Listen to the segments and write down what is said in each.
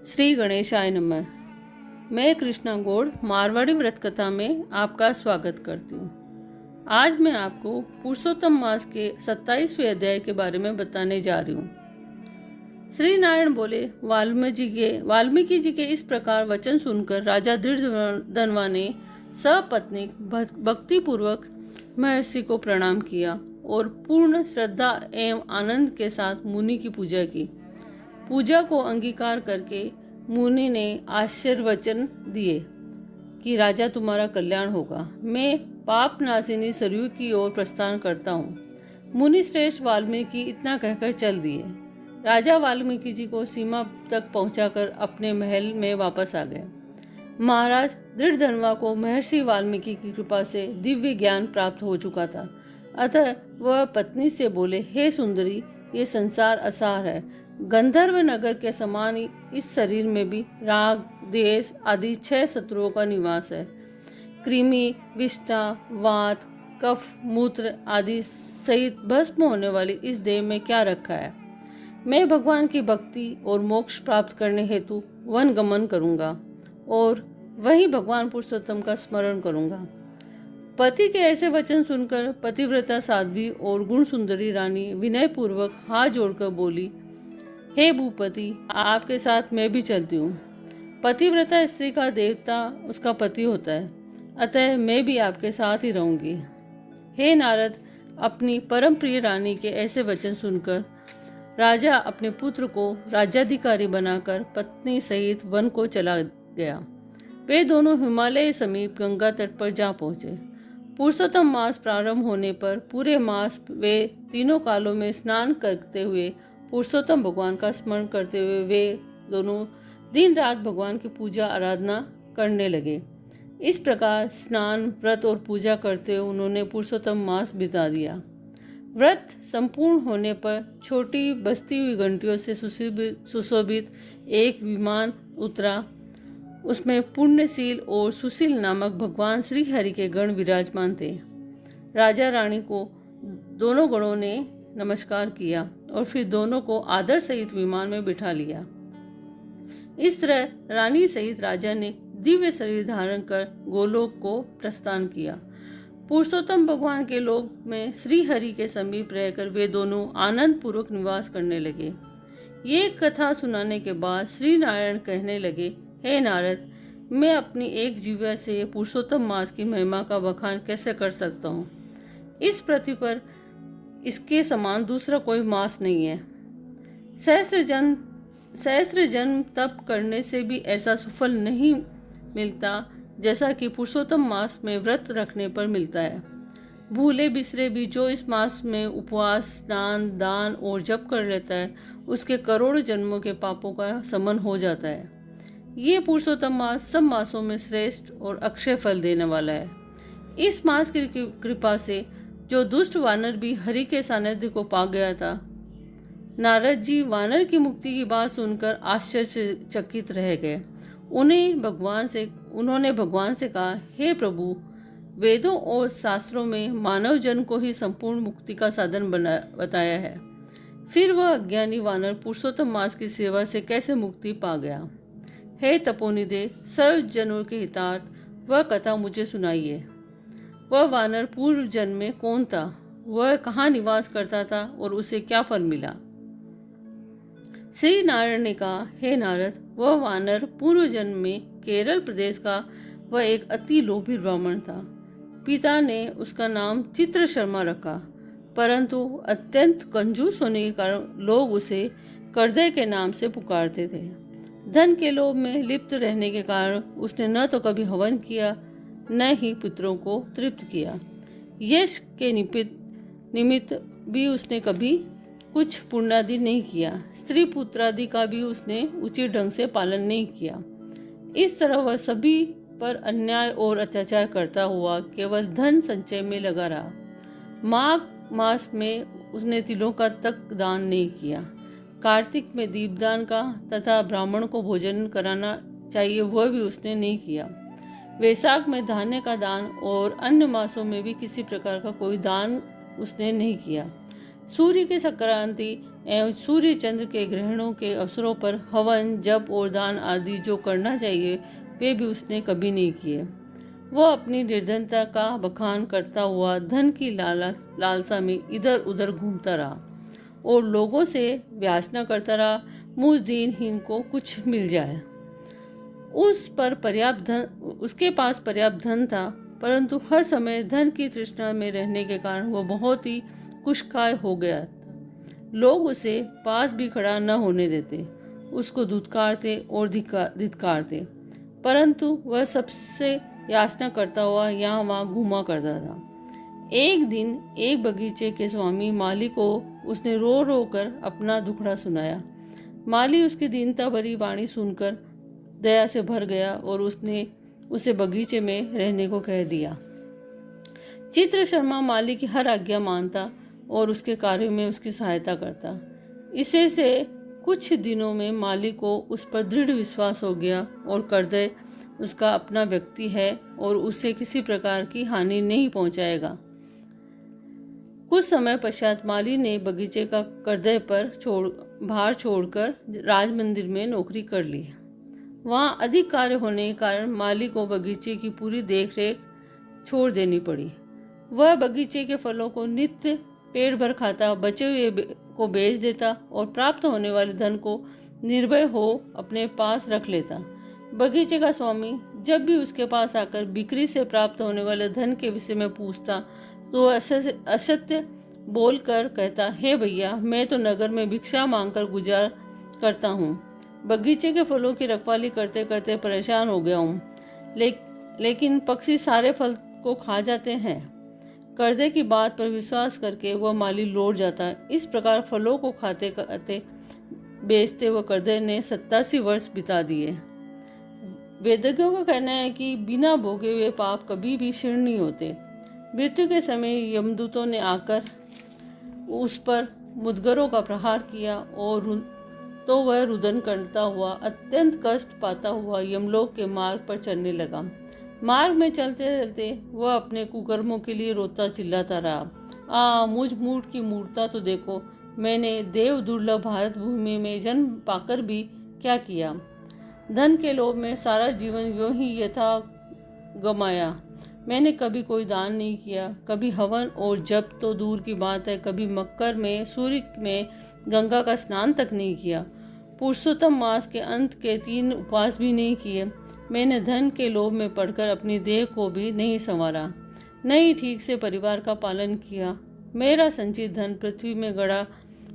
श्री गणेशाय नमः। मैं कृष्णा गौड़ मारवाड़ी व्रत कथा में आपका स्वागत करती हूँ। आज मैं आपको पुरुषोत्तम मास के 27वें अध्याय के बारे में बताने जा रही हूँ। श्री नारायण बोले, वाल्मीकि जी के इस प्रकार वचन सुनकर राजा धृतधनवा ने सपत्नीक भक्तिपूर्वक महर्षि को प्रणाम किया और पूर्ण श्रद्धा एवं आनंद के साथ मुनि की पूजा की। पूजा को अंगीकार करके मुनि ने आशीर्वचन दिए कि राजा तुम्हारा कल्याण होगा। मैं पाप नाशिनी सरयू की ओर प्रस्थान करता हूँ। मुनि श्रेष्ठ वाल्मीकि इतना कहकर चल दिए। राजा वाल्मीकि जी को सीमा तक पहुंचाकर अपने महल में वापस आ गए। महाराज धृतधनवा को महर्षि वाल्मीकि की कृपा से दिव्य ज्ञान प्राप्त हो चुका था। अतः वह पत्नी से बोले, हे सुंदरी, ये संसार असार है। गंधर्व नगर के समान इस शरीर में भी राग, द्वेष आदि 6 शत्रुओं का निवास है। कृमि, विष्ठा, वात, कफ, मूत्र आदि सहित भस्म होने वाली इस देह में क्या रखा है। मैं भगवान की भक्ति और मोक्ष प्राप्त करने हेतु वन गमन करूंगा और वहीं भगवान पुरुषोत्तम का स्मरण करूंगा। पति के ऐसे वचन सुनकर पतिव्रता साध्वी और गुण सुंदरी रानी विनय पूर्वक हाथ जोड़कर बोली, हे भूपति, आपके साथ मैं भी चलती हूँ। पतिव्रता स्त्री का देवता उसका पति होता है, अतः मैं भी आपके साथ ही रहूंगी। हे नारद, अपनी परम प्रिय रानी के ऐसे वचन सुनकर राजा अपने पुत्र को राज्याधिकारी बनाकर पत्नी सहित वन को चला गया। वे दोनों हिमालय समीप गंगा तट पर जा पहुंचे। पुरुषोत्तम मास प्रारंभ होने पर पूरे मास वे तीनों कालों में स्नान करते हुए पुरुषोत्तम भगवान का स्मरण करते हुए वे दोनों दिन रात भगवान की पूजा आराधना करने लगे। इस प्रकार स्नान, व्रत और पूजा करते हुए उन्होंने पुरुषोत्तम मास बिता दिया। व्रत संपूर्ण होने पर छोटी बजती हुई घंटियों से सुशोभित एक विमान उतरा। उसमें पुण्यशील और सुशील नामक भगवान श्री हरि के गण विराजमान थे। राजा रानी को दोनों गणों ने नमस्कार किया और फिर दोनों को आदर सहित विमान में बिठा लिया। इस तरह रानी सहित राजा ने दिव्य शरीर धारण कर गोलोक को प्रस्थान किया। पुरुषोत्तम भगवान के लोक में श्री हरि के समीप रहकर वे दोनों आनंद पूर्वक निवास करने लगे। ये कथा सुनाने के बाद श्री नारायण कहने लगे, हे नारद, मैं अपनी एक जीवा से पुरुषोत्तम मास की महिमा का बखान कैसे कर सकता हूँ। इस पृथ्वी पर इसके समान दूसरा कोई मास नहीं है। सहस्त्र जन्म तप करने से भी ऐसा सुफल नहीं मिलता जैसा कि पुरुषोत्तम मास में व्रत रखने पर मिलता है। भूले बिसरे भी जो इस मास में उपवास, स्नान, दान और जप कर लेता है, उसके करोड़ों जन्मों के पापों का समन हो जाता है। ये पुरुषोत्तम मास सब मासों में श्रेष्ठ और अक्षय फल देने वाला है। इस मास की कृपा से जो दुष्ट वानर भी हरि के सानिध्य को पा गया था। नारद जी वानर की मुक्ति की बात सुनकर आश्चर्यचकित रह गए। उन्होंने भगवान से कहा, हे प्रभु, वेदों और शास्त्रों में मानव जन्म को ही संपूर्ण मुक्ति का साधन बताया है। फिर वह अज्ञानी वानर पुरुषोत्तम मास की सेवा से कैसे मुक्ति पा गया। हे तपोनिधे, सर्व जनों के हितार्थ वह कथा मुझे सुनाइए। वह वानर पूर्व जन्म में कौन था, वह कहाँ निवास करता था और उसे क्या फल मिला। श्री नारायण ने कहा, हे नारद, वह वानर पूर्व जन्म में केरल प्रदेश का वह एक अति लोभी ब्राह्मण था। पिता ने उसका नाम चित्र शर्मा रखा, परंतु अत्यंत कंजूस होने के कारण लोग उसे करदय के नाम से पुकारते थे। धन के लोभ में लिप्त रहने के कारण उसने न तो कभी हवन किया, न ही पुत्रों को तृप्त किया। यश के निमित्त भी उसने कभी कुछ पुण्यादि नहीं किया। स्त्री पुत्रादि का भी उसने उचित ढंग से पालन नहीं किया। इस तरह वह सभी पर अन्याय और अत्याचार करता हुआ केवल धन संचय में लगा रहा। माघ मास में उसने तिलों का तक दान नहीं किया। कार्तिक में दीपदान का तथा ब्राह्मण को भोजन कराना चाहिए वह भी उसने नहीं किया। वैशाख में धान्य का दान और अन्य मासों में भी किसी प्रकार का कोई दान उसने नहीं किया। सूर्य की संक्रांति एवं सूर्य चंद्र के ग्रहणों के अवसरों पर हवन, जप और दान आदि जो करना चाहिए वे भी उसने कभी नहीं किए। वह अपनी निर्धनता का बखान करता हुआ धन की लालसा में इधर उधर घूमता रहा और लोगों से याचना करता रहा, मुझ दीनहीन को कुछ मिल जाए। उसके पास पर्याप्त धन था, परंतु हर समय धन की तृष्णा में रहने के कारण वह बहुत ही कुशकाय हो गया था। लोग उसे पास भी खड़ा न होने देते, उसको धुतकारते और धिक्कारते, परंतु वह सबसे याचना करता हुआ यहाँ वहाँ घूमा करता था। एक दिन एक बगीचे के स्वामी माली को उसने रो रो कर अपना दुखड़ा सुनाया। माली उसकी दीनता भरी वाणी सुनकर दया से भर गया और उसने उसे बगीचे में रहने को कह दिया। चित्र शर्मा माली की हर आज्ञा मानता और उसके कार्यों में उसकी सहायता करता। इसे से कुछ दिनों में माली को उस पर दृढ़ विश्वास हो गया और करदय उसका अपना व्यक्ति है और उसे किसी प्रकार की हानि नहीं पहुंचाएगा। कुछ समय पश्चात माली ने बगीचे का करदय पर भार छोड़कर राज मंदिर में नौकरी कर ली। वहाँ अधिक कार्य होने के कारण माली को बगीचे की पूरी देखरेख छोड़ देनी पड़ी। वह बगीचे के फलों को नित्य पेट भर खाता, बचे हुए को बेच देता और प्राप्त होने वाले धन को निर्भय हो अपने पास रख लेता। बगीचे का स्वामी जब भी उसके पास आकर बिक्री से प्राप्त होने वाले धन के विषय में पूछता तो असत्य बोलकर कहता, हे भैया, मैं तो नगर में भिक्षा मांगकर गुजार करता हूँ। बगीचे के फलों की रखवाली करते करते परेशान हो गया हूँ, लेकिन पक्षी सारे फल को खा जाते हैं। कर्जे की बात पर विश्वास करके वह माली लौट जाता। इस प्रकार फलों को खाते खाते बेचते वह कर्जे ने 87 वर्ष बिता दिए। वेदज्ञों का कहना है कि बिना भोगे हुए पाप कभी भी क्षीण नहीं होते। मृत्यु के समय यमदूतों ने आकर उस पर मुदगरों का प्रहार किया और तो वह रुदन करता हुआ अत्यंत कष्ट पाता हुआ यमलोक के मार्ग पर चलने लगा। मार्ग में चलते चलते वह अपने कुकर्मों के लिए रोता चिल्लाता रहा, मुझ मूढ़ की मूर्खता तो देखो, मैंने देव दुर्लभ भारत भूमि में जन्म पाकर भी क्या किया। धन के लोभ में सारा जीवन यूं ही यथा गमाया। मैंने कभी कोई दान नहीं किया, कभी हवन और जप तो दूर की बात है, कभी मकर में, सूर्य में, गंगा का स्नान तक नहीं किया। पुरुषोत्तम मास के अंत के 3 उपवास भी नहीं किए। मैंने धन के लोभ में पड़कर अपनी देह को भी नहीं संवारा, नहीं ठीक से परिवार का पालन किया। मेरा संचित धन पृथ्वी में गड़ा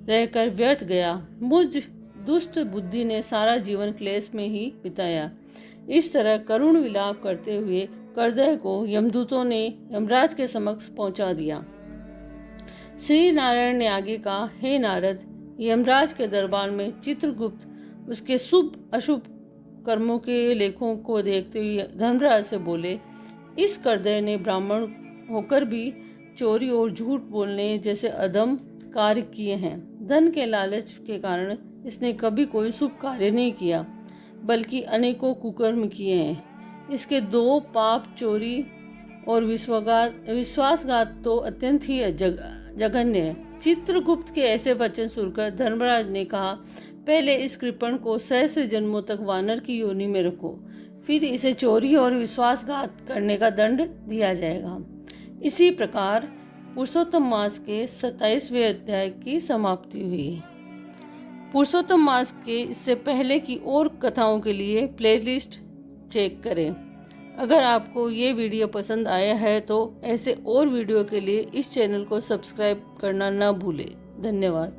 रहकर व्यर्थ गया। मुझ दुष्ट बुद्धि ने सारा जीवन क्लेश में ही बिताया। इस तरह करुण विलाप करते हुए कर्दय को यमदूतों ने यमराज के समक्ष पहुंचा दिया। श्री नारायण ने आगे कहा, हे नारद, यमराज के दरबार में चित्रगुप्त उसके शुभ अशुभ कर्मों के लेखों को देखते हुए धर्मराज से बोले, इस कर्दय ने ब्राह्मण होकर भी चोरी और झूठ बोलने जैसे अधम कार्य किए हैं। धन के लालच के कारण इसने कभी कोई शुभ कार्य नहीं किया, बल्कि अनेकों कुकर्म किए हैं। इसके 2 पाप, चोरी और विश्वासघात तो अत्यंत ही जघन्य है। चित्रगुप्त के ऐसे वचन सुनकर धर्मराज ने कहा, पहले इस कृपण को सहस्र जन्मों तक वानर की योनि में रखो, फिर इसे चोरी और विश्वासघात करने का दंड दिया जाएगा। इसी प्रकार पुरुषोत्तम मास के 27वें अध्याय की समाप्ति हुई। पुरुषोत्तम मास के इससे पहले की और कथाओं के लिए प्लेलिस्ट चेक करें। अगर आपको ये वीडियो पसंद आया है तो ऐसे और वीडियो के लिए इस चैनल को सब्सक्राइब करना ना भूलें। धन्यवाद।